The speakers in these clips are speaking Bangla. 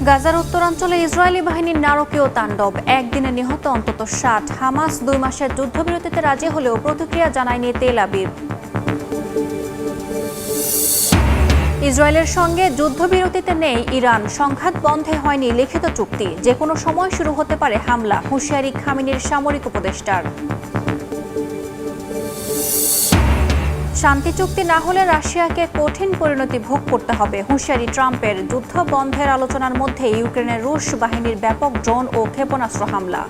গাজার উত্তরাঞ্চলে ইসরায়েলি বাহিনীর নারকীয় তাণ্ডব, একদিনে নিহত অন্তত ৬০। হামাস ২ মাসের যুদ্ধবিরতিতে রাজি হলেও প্রতিক্রিয়া জানায়নি তেল আবিব। ইসরায়েলের সঙ্গে যুদ্ধবিরতিতে নেই ইরান, সংঘাত বন্ধে হয়নি লিখিত চুক্তি, যে কোনো সময় শুরু হতে পারে হামলা, হুঁশিয়ারি খামেনির সামরিক উপদেষ্টার। শান্তি চুক্তি না হলে রাশিয়াকে কঠিন পরিণতি ভোগ করতে হবে, হুঁশিয়ারি ট্রাম্পের। যুদ্ধ বন্ধের আলোচনার মধ্যে ইউক্রেনের রুশ বাহিনীর ব্যাপক ড্রোন ও ক্ষেপণাস্ত্র হামলা।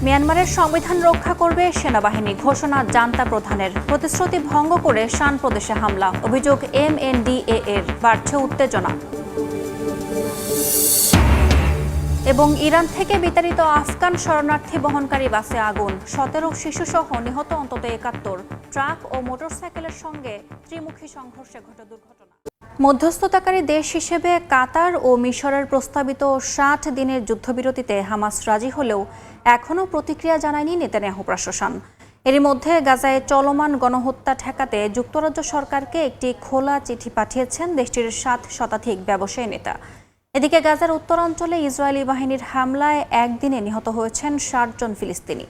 মিয়ানমারের সংবিধান রক্ষা করবে সেনাবাহিনী, ঘোষণা জান্তা প্রধানের। প্রতিশ্রুতি ভঙ্গ করে শান প্রদেশে হামলা, অভিযোগ MNDAA এর। বাড়ছে উত্তেজনা। এবং ইরান থেকে বিতাড়িত আফগান শরণার্থী বহনকারী বাসে আগুন, ১৭ শিশুসহ নিহত অন্তত ৭১। ট্রাক ও মোটরসাইকেলের সঙ্গে ত্রিমুখী সংঘর্ষে ঘটে দুর্ঘটনা। মধ্যস্থতাকারী দেশ হিসেবে কাতার ও মিশরের প্রস্তাবিত ৬০ দিনের যুদ্ধবিরতিতে হামাস রাজি হলেও এখনও প্রতিক্রিয়া জানায়নি নেতানিয়াহু প্রশাসন। এরই মধ্যে গাজায় চলমান গণহত্যা ঠেকাতে যুক্তরাজ্য সরকারকে একটি খোলা চিঠি পাঠিয়েছেন দেশটির ৭ শতাধিক ব্যবসায়ী নেতা। এদিকে গাজার উত্তরাঞ্চলে ইসরায়েলি বাহিনীর হামলায় একদিনে নিহত হয়েছেন ৬০ জন ফিলিস্তিনি।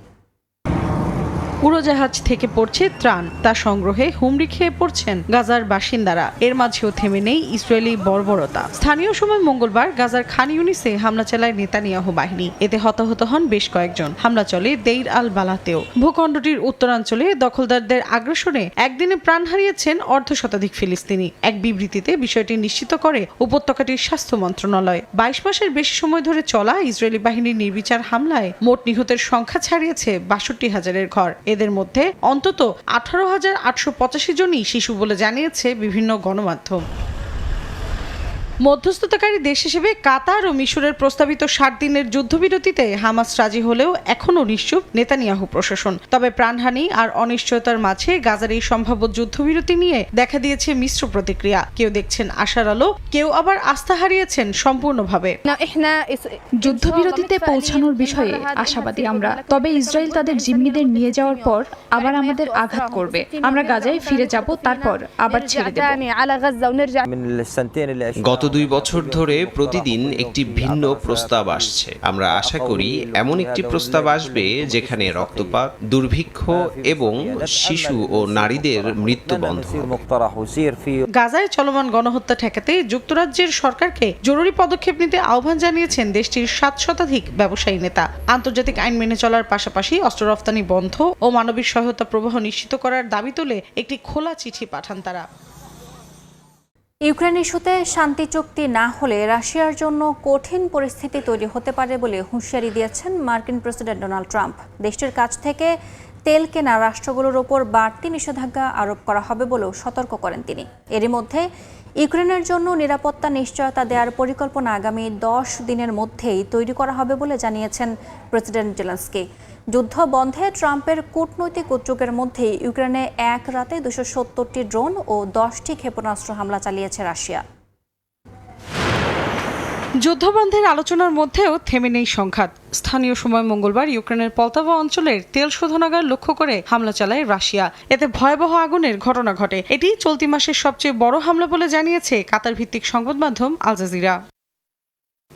উড়োজাহাজ থেকে পড়ছে ত্রাণ, তা সংগ্রহে হুমড়ি খেয়ে পড়ছেন গাজার বাসিন্দারা। এর মাঝেও থেমে নেই ইসরায়েলি বর্বরতা। স্থানীয় সময় মঙ্গলবার গাজার খান ইউনিসে হামলা চালায় নেতানিয়াহু বাহিনী। এতে হতাহত হন বেশ কয়েকজন। হামলা চলে দেইর আল বালাতেও। ভূখণ্ডটির উত্তরাঞ্চলে দখলদারদের আগ্রাসনে একদিনে প্রাণ হারিয়েছেন অর্ধশতাধিক ফিলিস্তিনি। এক বিবৃতিতে বিষয়টি নিশ্চিত করে উপত্যকাটির স্বাস্থ্য মন্ত্রণালয়। ২২ মাসের বেশি সময় ধরে চলা ইসরায়েলি বাহিনীর নির্বিচার হামলায় মোট নিহতের সংখ্যা ছাড়িয়েছে ৬২,০০০-এর ঘর। এদের মধ্যে অন্তত ১৮,৮৮৫ জনই শিশু বলে জানিয়েছে বিভিন্ন গণমাধ্যম। মধ্যস্থতাকারী দেশ হিসেবে কাতার ও মিশরের প্রস্তাবিত ৬০ দিনের যুদ্ধবিরতিতে হামাস রাজি হলেও এখনও নিশ্চুপ নেতানিয়াহু প্রশাসন। তবে প্রাণহানি আর অনিশ্চয়তার মাঝে গাজার এই সম্ভাব্য যুদ্ধবিরতি নিয়ে দেখা দিয়েছে মিশ্র প্রতিক্রিয়া। কেউ দেখছেন আশার আলো, কেউ আবার আস্থা হারিয়েছেন সম্পূর্ণভাবে। যুদ্ধবিরতিতে পৌঁছানোর বিষয়ে আশাবাদী আমরা, তবে ইসরায়েল তাদের জিম্মিদের নিয়ে যাওয়ার পর আবার আমাদের আঘাত করবে। আমরা গাজায় ফিরে যাব, তারপর আবার ছেড়ে দেব। গত ২ বছর ধরে প্রতিদিন একটি ভিন্ন প্রস্তাব আসছে। আমরা আশা করি এমন একটি প্রস্তাব আসবে যেখানে রক্তপাত, দুর্ভিক্ষ এবং শিশু ও নারীদের মৃত্যু বন্ধ হবে। গাজায় চলমান গণহত্যা ঠেকাতে যুক্তরাজ্যের সরকারকে জরুরি পদক্ষেপ নিতে আহ্বান জানিয়েছেন দেশটির ৭ শতাধিক ব্যবসায়ী নেতা। আন্তর্জাতিক আইন মেনে চলার পাশাপাশি অস্ত্র রফতানি বন্ধ ও মানবিক সহায়তা প্রবাহ নিশ্চিত করার দাবি তুলে একটি খোলা চিঠি পাঠান তারা। ইউক্রেন ইস্যুতে শান্তি চুক্তি না হলে রাশিয়ার জন্য কঠিন পরিস্থিতি তৈরি হতে পারে বলে হুঁশিয়ারি দিয়েছেন মার্কিন প্রেসিডেন্ট ডোনাল্ড ট্রাম্প। দেশটির কাছ থেকে তেল কেনা রাষ্ট্রগুলোর ওপর বাড়তি নিষেধাজ্ঞা আরোপ করা হবে বলেও সতর্ক করেন তিনি। এরই মধ্যে ইউক্রেনের জন্য নিরাপত্তা নিশ্চয়তা দেওয়ার পরিকল্পনা আগামী ১০ দিনের মধ্যেই তৈরি করা হবে বলে জানিয়েছেন প্রেসিডেন্ট জেলেনস্কি। যুদ্ধ বন্ধে ট্রাম্পের কূটনৈতিক উদ্যোগের মধ্যে ইউক্রেনে এক রাতে ২৭০টি ড্রোন ও ১০টি ক্ষেপণাস্ত্র হামলা চালিয়েছে রাশিয়া। যুদ্ধবন্ধের আলোচনার মধ্যেও থেমে নেই সংঘাত। স্থানীয় সময় মঙ্গলবার ইউক্রেনের পলতাভা অঞ্চলের তেল শোধনাগার লক্ষ্য করে হামলা চালায় রাশিয়া। এতে ভয়াবহ আগুনের ঘটনা ঘটে। এটি চলতি মাসের সবচেয়ে বড় হামলা বলে জানিয়েছে কাতার ভিত্তিক সংবাদ মাধ্যম আল জাজিরা।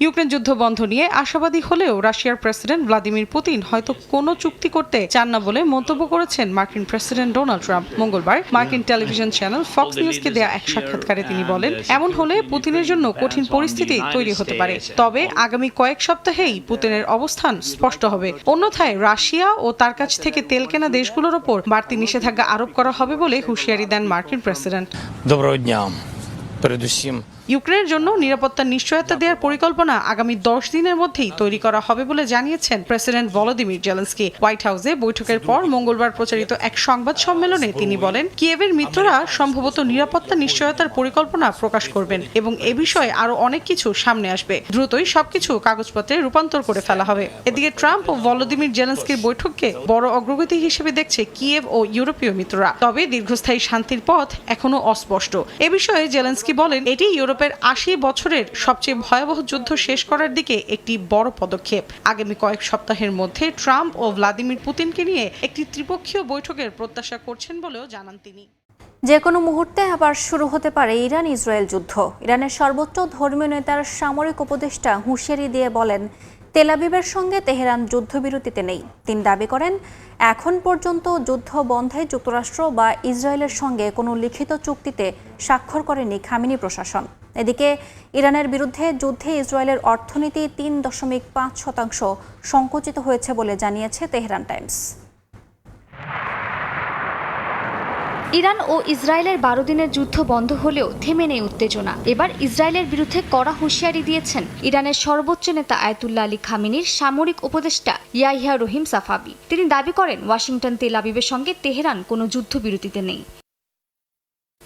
ইউক্রেন যুদ্ধ বন্ধ নিয়ে আশাবাদী হলেও রাশিয়ার প্রেসিডেন্ট ভ্লাদিমির পুতিন হয়তো কোনো চুক্তি করতে চান না বলে মন্তব্য করেছেন মার্কিন প্রেসিডেন্ট ডোনাল্ড ট্রাম্প। মঙ্গলবার মার্কিন টেলিভিশন চ্যানেল ফক্স নিউজকে দেয়া এক সাক্ষাৎকারে তিনি বলেন, এমন হলে পুতিনের জন্য কঠিন পরিস্থিতি তৈরি হতে পারে। তবে আগামী কয়েক সপ্তাহেই পুতিনের অবস্থান স্পষ্ট হবে। অন্যথায় রাশিয়া ও তার কাছ থেকে তেল কেনা দেশগুলোর ওপর বাড়তি নিষেধাজ্ঞা আরোপ করা হবে বলে হুঁশিয়ারি দেন মার্কিন প্রেসিডেন্ট। ইউক্রেনের জন্য নিরাপত্তার নিশ্চয়তা দেওয়ার পরিকল্পনা আগামী ১০ দিনের মধ্যেই তৈরি করা হবে বলে জানিয়েছেন প্রেসিডেন্ট ভলোদিমির জেলেনস্কি। হোয়াইট হাউসে বৈঠকের পর মঙ্গলবার প্রচারিত এক সংবাদ সম্মেলনে তিনি বলেন, কিয়েভের মিত্ররা সম্ভবত নিরাপত্তা নিশ্চয়তার পরিকল্পনা প্রকাশ করবেন এবং এ বিষয়ে আরো অনেক কিছু সামনে আসবে। দ্রুতই সবকিছু কাগজপত্রে রূপান্তর করে ফেলা হবে। এদিকে ট্রাম্প ও ভলোদিমির জেলেনস্কির বৈঠককে বড় অগ্রগতি হিসেবে দেখছে কিয়েভ ও ইউরোপীয় মিত্ররা। তবে দীর্ঘস্থায়ী শান্তির পথ এখনো অস্পষ্ট। এ বিষয়ে জেলেনস্কি বলেন, এটি ইউরোপের ৮০ বছরের সবচেয়ে ভয়াবহ যুদ্ধ শেষ করার দিকে একটি বড় পদক্ষেপ। আগামী কয়েক সপ্তাহের মধ্যে ট্রাম্প ও ভ্লাদিমির পুতিনকে নিয়ে একটি ত্রিপক্ষীয় বৈঠকের প্রত্যাশা করছেন বলেও জানান তিনি। যে কোনো মুহূর্তে আবার শুরু হতে পারে ইরান ইসরায়েল যুদ্ধ। ইরানের সর্বোচ্চ ধর্মীয় নেতার সামরিক উপদেষ্টা হুঁশিয়ারি দিয়ে বলেন, তেল আবিবের সঙ্গে তেহরান যুদ্ধবিরতিতে নেই। তিনি দাবি করেন, এখন পর্যন্ত যুদ্ধ বন্ধে যুক্তরাষ্ট্র বা ইসরায়েলের সঙ্গে কোনো লিখিত চুক্তিতে স্বাক্ষর করেনি খামেনি প্রশাসন। এদিকে ইরানের বিরুদ্ধে যুদ্ধে ইসরায়েলের অর্থনীতি ৩.৫% সংকুচিত হয়েছে বলে জানিয়েছে তেহরান টাইমস। ইরান ও ইসরায়েলের 12 দিনের যুদ্ধ বন্ধ হলেও থেমে নেই উত্তেজনা। এবার ইসরায়েলের বিরুদ্ধে কড়া হুঁশিয়ারি দিয়েছেন ইরানের সর্বোচ্চ নেতা আয়াতুল্লাহ আলী খামেনির সামরিক উপদেষ্টা ইয়াহিয়া রহিম সাফাবি। তিনি দাবি করেন, ওয়াশিংটন তেল আবিবের সঙ্গে তেহরান কোনো যুদ্ধবিরতিতে নেই।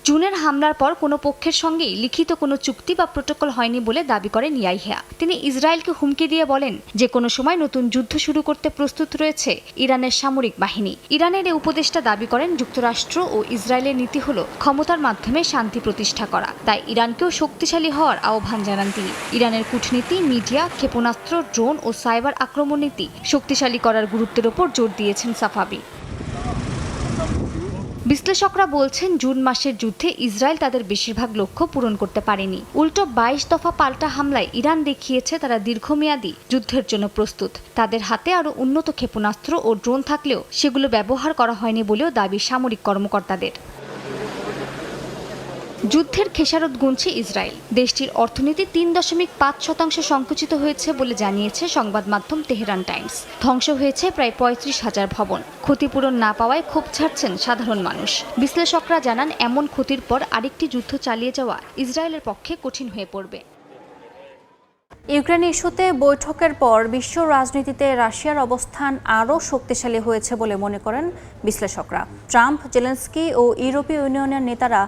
জুনের হামলার পর কোনো পক্ষের সঙ্গেই লিখিত কোনো চুক্তি বা প্রোটোকল হয়নি বলে দাবি করেন ইয়াহিয়া। তিনি ইসরায়েলকে হুমকি দিয়ে বলেন, যে কোনো সময় নতুন যুদ্ধ শুরু করতে প্রস্তুত রয়েছে ইরানের সামরিক বাহিনী। ইরানের এই উপদেষ্টা দাবি করেন, যুক্তরাষ্ট্র ও ইসরায়েলের নীতি হল ক্ষমতার মাধ্যমে শান্তি প্রতিষ্ঠা করা। তাই ইরানকেও শক্তিশালী হওয়ার আহ্বান জানান তিনি। ইরানের কূটনীতি, মিডিয়া, ক্ষেপণাস্ত্র, ড্রোন ও সাইবার আক্রমণ নীতি শক্তিশালী করার গুরুত্বের ওপর জোর দিয়েছেন সাফাবি। বিশ্লেষকরা বলছেন, জুন মাসের যুদ্ধে ইসরায়েল তাদের বেশিরভাগ লক্ষ্য পূরণ করতে পারেনি। উল্টো 22 দফা পাল্টা হামলায় ইরান দেখিয়েছে তারা দীর্ঘমেয়াদী যুদ্ধের জন্য প্রস্তুত। তাদের হাতে আরও উন্নত ক্ষেপণাস্ত্র ও ড্রোন থাকলেও সেগুলো ব্যবহার করা হয়নি বলেও দাবি সামরিক কর্মকর্তাদের। যুদ্ধের খেসারত গুনছে ইসরায়েল। দেশটির অর্থনীতি 3.5% সংকুচিত হয়েছে বলে জানিয়েছে সংবাদ মাধ্যম তেহরান টাইমস। ধ্বংস হয়েছে প্রায় 35,000 ভবন। ক্ষতিপূরণ না পাওয়ায় ক্ষোভ ছাড়ছেন সাধারণ মানুষ। বিশ্লেষকরা জানান, এমন ক্ষতির পর আরেকটি যুদ্ধ চালিয়ে যাওয়া ইসরায়েলের পক্ষে কঠিন হয়ে পড়বে। ইউক্রেন ইস্যুতে বৈঠকের পর বিশ্ব রাজনীতিতে রাশিয়ার অবস্থান আরও শক্তিশালী হয়েছে বলে মনে করেন বিশ্লেষকরা। ট্রাম্প, জেলেনস্কি ও ইউরোপীয় ইউনিয়নের নেতারা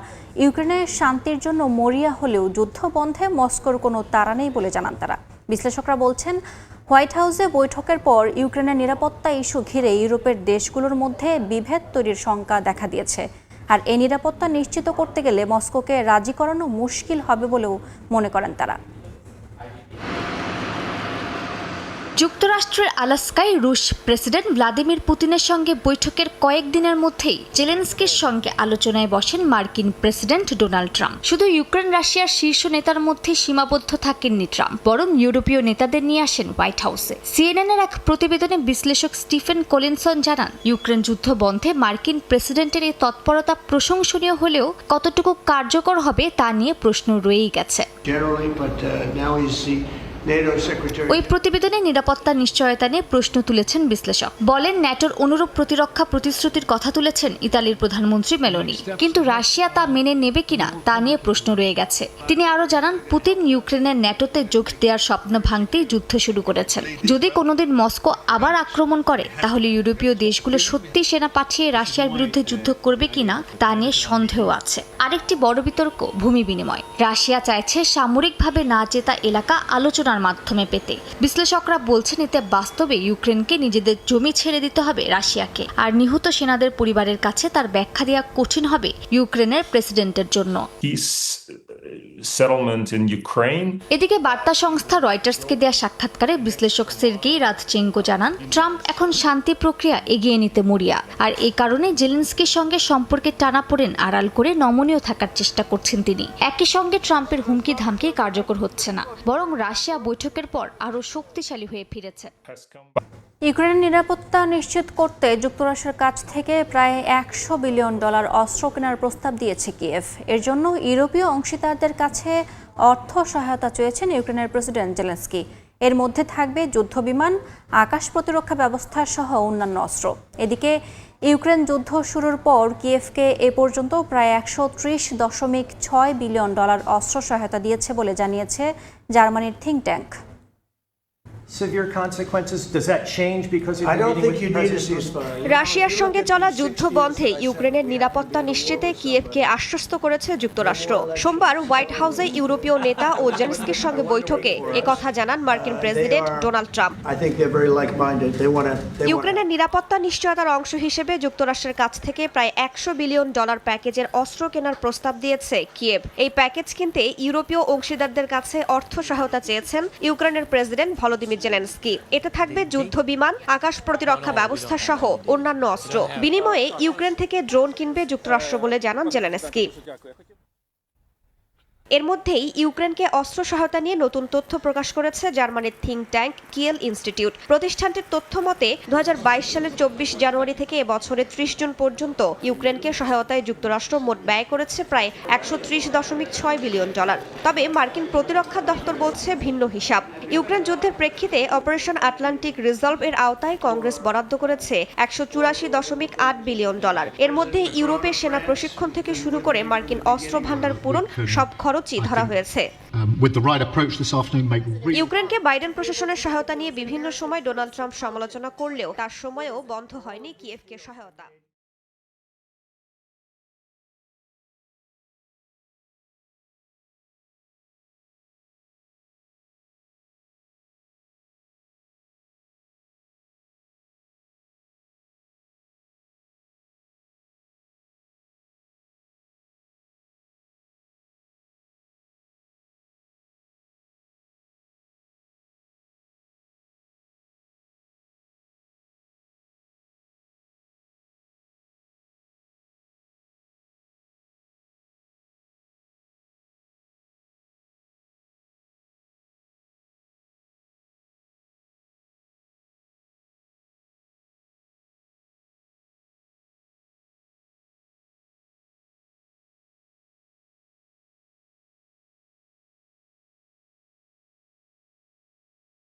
ইউক্রেনের শান্তির জন্য মরিয়া হলেও যুদ্ধ বন্ধে মস্কোর কোনো তাড়া নেই বলে জানান তারা। বিশ্লেষকরা বলছেন, হোয়াইট হাউসে বৈঠকের পর ইউক্রেনের নিরাপত্তা ইস্যু ঘিরে ইউরোপের দেশগুলোর মধ্যে বিভেদ তৈরির শঙ্কা দেখা দিয়েছে। আর এই নিরাপত্তা নিশ্চিত করতে গেলে মস্কোকে রাজি করানো মুশকিল হবে বলেও মনে করেন তারা। যুক্তরাষ্ট্রের আলাস্কায় রুশ প্রেসিডেন্ট ভ্লাদিমির পুতিনের সঙ্গে বৈঠকের কয়েকদিনের মধ্যেই জেলেনস্কির সঙ্গে আলোচনায় বসেন মার্কিন প্রেসিডেন্ট ডোনাল্ড ট্রাম্প। শুধু ইউক্রেন রাশিয়ার শীর্ষ নেতার মধ্যে সীমাবদ্ধ থাকেননি ট্রাম্প, বরং ইউরোপীয় নেতাদের নিয়ে আসেন হোয়াইট হাউসে। সিএনএনের এক প্রতিবেদনে বিশ্লেষক স্টিফেন কলিনসন জানান, ইউক্রেন যুদ্ধ বন্ধে মার্কিন প্রেসিডেন্টের এই তৎপরতা প্রশংসনীয় হলেও কতটুকু কার্যকর হবে তা নিয়ে প্রশ্ন রয়েই গেছে। ওই প্রতিবেদনে নিরাপত্তা নিশ্চয়তা নিয়ে প্রশ্ন তুলেছেন বিশ্লেষক। বলেন, ন্যাটোর অনুরূপ প্রতিরক্ষা প্রতিশ্রুতির কথা তুলেছেন ইতালির প্রধানমন্ত্রী মেলোনি, কিন্তু রাশিয়া তা মেনে নেবে কিনা তা নিয়ে প্রশ্ন রয়ে গেছে। তিনি আরও জানান, পুতিন ইউক্রেনের ন্যাটোতে যোগ দেওয়ার স্বপ্ন ভাঙতেই যুদ্ধ শুরু করেছেন। যদি কোনোদিন মস্কো আবার আক্রমণ করে, তাহলে ইউরোপীয় দেশগুলো সত্যি সেনা পাঠিয়ে রাশিয়ার বিরুদ্ধে যুদ্ধ করবে কিনা তা নিয়ে সন্দেহ আছে। আরেকটি বড় বিতর্ক ভূমি বিনিময়। রাশিয়া চাইছে সামরিকভাবে না জেতা এলাকা আলোচনা মাধ্যমে পেতে। বিশ্লেষকরা বলছেন, এতে বাস্তবে ইউক্রেনকে নিজেদের জমি ছেড়ে দিতে হবে রাশিয়াকে, আর নিহত সেনাদের পরিবারের কাছে তার ব্যাখ্যা দেওয়া কঠিন হবে ইউক্রেনের প্রেসিডেন্টের জন্য। এদিকে বার্তা সংস্থা রয়টার্সকে দেয়া সাক্ষাৎকারে বিশ্লেষক সের্গেই রাদচেঙ্কো জানান, ট্রাম্প এখন শান্তি প্রক্রিয়া এগিয়ে নিতে মরিয়া, আর এই কারণে জেলেনস্কির সঙ্গে সম্পর্কে টানাপোড়েন আড়াল করে নমনীয় থাকার চেষ্টা করছেন তিনি। একই সঙ্গে ট্রাম্পের হুমকি ধামকি কার্যকর হচ্ছে না, বরং রাশিয়া বৈঠকের পর আরও শক্তিশালী হয়ে ফিরেছে। ইউক্রেনের নিরাপত্তা নিশ্চিত করতে যুক্তরাষ্ট্রের কাছ থেকে প্রায় $100 বিলিয়ন অস্ত্র কেনার প্রস্তাব দিয়েছে কিয়েভ। এর জন্য ইউরোপীয় অংশীদারদের কাছে অর্থ সহায়তা চেয়েছেন ইউক্রেনের প্রেসিডেন্ট জেলেনস্কি। এর মধ্যে থাকবে যুদ্ধবিমান, আকাশ প্রতিরক্ষা ব্যবস্থা সহ অন্যান্য অস্ত্র। এদিকে ইউক্রেন যুদ্ধ শুরুর পর কিয়েভকে এ পর্যন্ত প্রায় $130.6 বিলিয়ন অস্ত্র সহায়তা দিয়েছে বলে জানিয়েছে জার্মানির থিঙ্ক ট্যাঙ্ক। রাশিয়ার সঙ্গে চলা যুদ্ধ বন্ধে ইউক্রেনের নিরাপত্তা নিশ্চিতে কিয়েভকে আশ্বস্ত করেছে যুক্তরাষ্ট্র। সোমবার হোয়াইট হাউসে ইউরোপীয় নেতা ও জেলেনস্কির সঙ্গে বৈঠকে একথা জানান মার্কিন প্রেসিডেন্ট ডোনাল্ড ট্রাম্প। ইউক্রেনের নিরাপত্তা নিশ্চয়তার অংশ হিসেবে যুক্তরাষ্ট্রের কাছ থেকে প্রায় $100 বিলিয়ন প্যাকেজের অস্ত্র কেনার প্রস্তাব দিয়েছে কিয়েভ। এই প্যাকেজ কিনতে ইউরোপীয় অংশীদারদের কাছে অর্থ সহায়তা চেয়েছেন ইউক্রেনের প্রেসিডেন্ট ভলোদিমির ভলোদিমির জেলেনস্কি। এতে থাকবে যুদ্ধ বিমান, আকাশ প্রতিরক্ষা ব্যবস্থা সহ অন্যান্য অস্ত্র। বিনিময়ে ইউক্রেন থেকে ড্রোন কিনবে যুক্তরাষ্ট্র বলে জানান জেলেনস্কি। এর মধ্যেই ইউক্রেনকে অস্ত্র সহায়তা নিয়ে নতুন তথ্য প্রকাশ করেছে জার্মানির থিঙ্ক ট্যাঙ্ক কিয়েল ইনস্টিটিউট। প্রতিষ্ঠানটির তথ্য মতে 2022 সালের 24 জানুয়ারি থেকে এবছরের 30 জুন পর্যন্ত ইউক্রেনকে সহায়তায় যুক্তরাষ্ট্র মোট ব্যয় করেছে প্রায় $130.6 বিলিয়ন। তবে মার্কিন প্রতিরক্ষা দপ্তর বলছে ভিন্ন হিসাব। ইউক্রেন যুদ্ধের প্রেক্ষিতে অপারেশন আটলান্টিক রিজলভ এর আওতায় কংগ্রেস বরাদ্দ করেছে $184.8 বিলিয়ন। এর মধ্যে ইউরোপের সেনা প্রশিক্ষণ থেকে শুরু করে মার্কিন অস্ত্র ভান্ডার পূরণ সব খরচই ধরা হয়েছে। ইউক্রেনকে বাইডেন প্রশাসনের সহায়তা নিয়ে বিভিন্ন সময় ডোনাল্ড ট্রাম্প সমালোচনা করলেও তার সময়েও বন্ধ হয়নি কিয়েভকে সহায়তা।